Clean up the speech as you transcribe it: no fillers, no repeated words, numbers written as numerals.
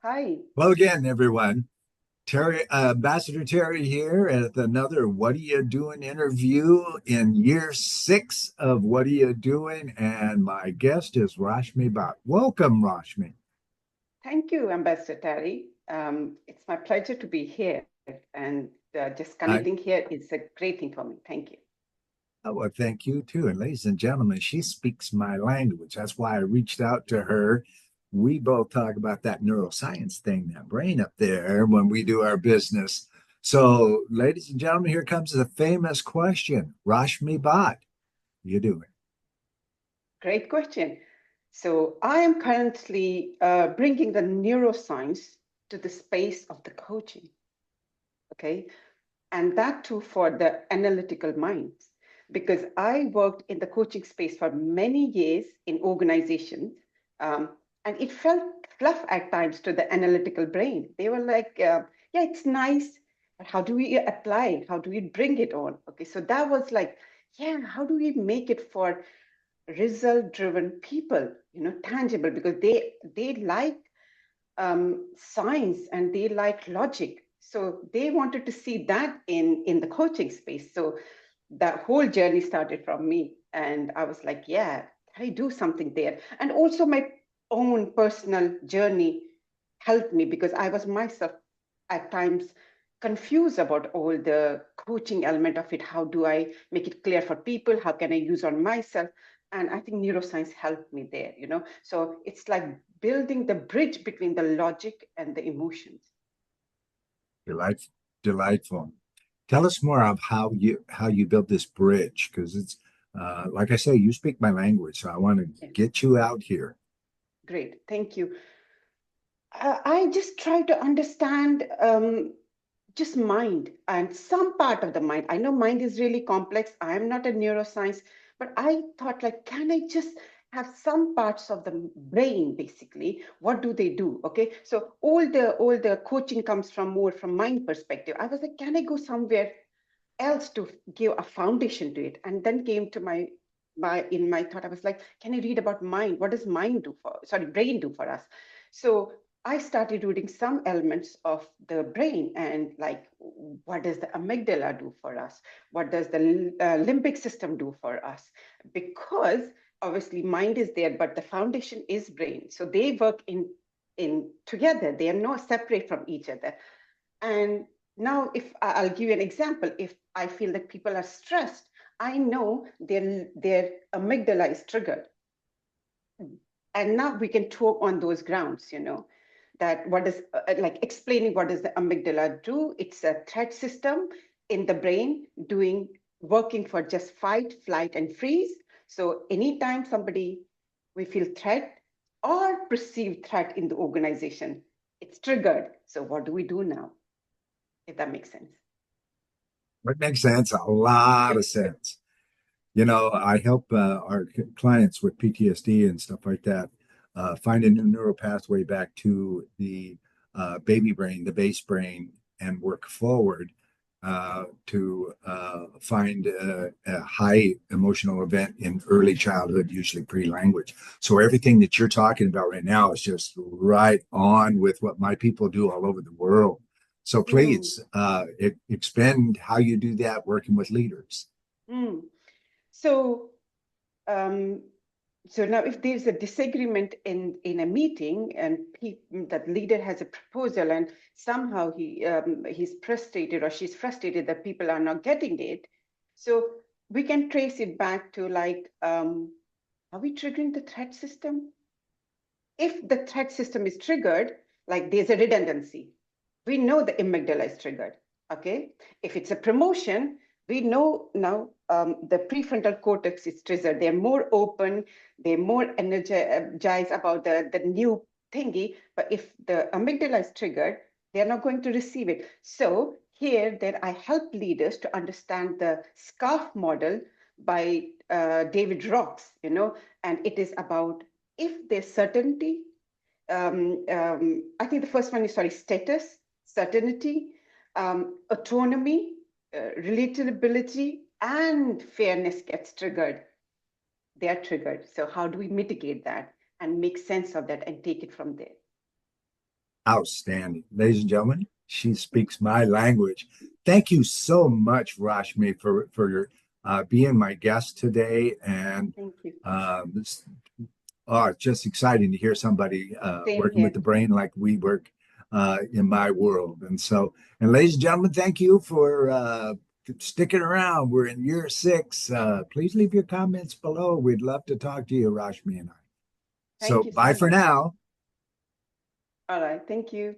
Hi. Hello again, everyone. Ambassador Terry here at another What Are You Doing interview in year six of What Are You Doing? And my guest is Rashmi Bhat. Welcome, Rashmi. Thank you, Ambassador Terry. It's my pleasure to be here, and just I, connecting here is a great thing for me. Thank you. well, thank you too. And ladies and gentlemen, she speaks my language. That's why I reached out to her. We both talk about that neuroscience thing, that brain up there when we do our business. So, ladies and gentlemen, here comes the famous question. Rashmi Bhat, you doing? Great question. So, I am currently bringing the neuroscience to the space of the coaching, okay? And that too for the analytical minds, because I worked in the coaching space for many years in organizations, um, and it felt fluff at times to the analytical brain. They were like, yeah, it's nice, but how do we apply it? How do we bring it on? Okay, so that was like, yeah, how do we make it for result driven people, tangible, because they like science and they like logic. So they wanted to see that in the coaching space. So that whole journey started from me, and I was like, yeah, I do something there. And also my own personal journey helped me because I was myself at times confused about all the coaching element of it. How do I make it clear for people? How can I use on myself? And I think neuroscience helped me there. So it's like building the bridge between the logic and the emotions. Delightful, delightful. Tell us more of how you built this bridge, because it's like I say, you speak my language, so I want to Yeah, get you out here. great, thank you. I just try to understand just mind and some part of the mind. I know mind is really complex. I am not a neuroscience, but I thought like, can I just have some parts of the brain basically? What do they do? Okay, so all the coaching comes from more from mind perspective. I was like, can I go somewhere else to give a foundation to it? And then came to my thought, I was like, can I read about mind? What does mind do for, sorry, brain do for us? So I started reading some elements of the brain, and like, what does the amygdala do for us? What does the limbic system do for us? Because obviously mind is there, but the foundation is brain. So they work in together. They are not separate from each other. And now, if I'll give you an example, if I feel that people are stressed, I know their amygdala is triggered. And now we can talk on those grounds, that what is like explaining what does the amygdala do. It's a threat system in the brain doing working for just fight, flight, and freeze. So anytime somebody we feel threat or perceived threat in the organization, it's triggered. So what do we do now? If that makes sense. It makes sense, a lot of sense. I help our clients with PTSD and stuff like that find a new neural pathway back to the baby brain, the base brain, and work forward to find a high emotional event in early childhood, usually pre-language. So everything that you're talking about right now is just right on with what my people do all over the world. So Mm, please expand how you do that working with leaders. mm. So, um, so now if there's a disagreement in a meeting and that leader has a proposal and somehow he's frustrated or she's frustrated that people are not getting it, so we can trace it back to like, are we triggering the threat system? If the threat system is triggered, like there's a redundancy, we know the amygdala is triggered. Okay. If it's a promotion, we know now the prefrontal cortex is triggered. They're more open, they're more energized about the new thingy. But if the amygdala is triggered, they're not going to receive it. So here, then I help leaders to understand the SCARF model by David Rocks, and it is about if there's certainty, I think the first one is, sorry, status, certainty, autonomy, relatability, and fairness gets triggered. They are triggered. So how do we mitigate that and make sense of that and take it from there? Outstanding. Ladies and gentlemen, she speaks my language. Thank you so much, Rashmi, for being my guest today. And Thank you. this, oh, it's just exciting to hear somebody Same working with here. the brain like we work in my world. And so, and ladies and gentlemen, thank you for sticking around. We're in year 6. Please leave your comments below. We'd love to talk to you, Rashmi and I. So, Thank you bye so for much. now. All right. Thank you.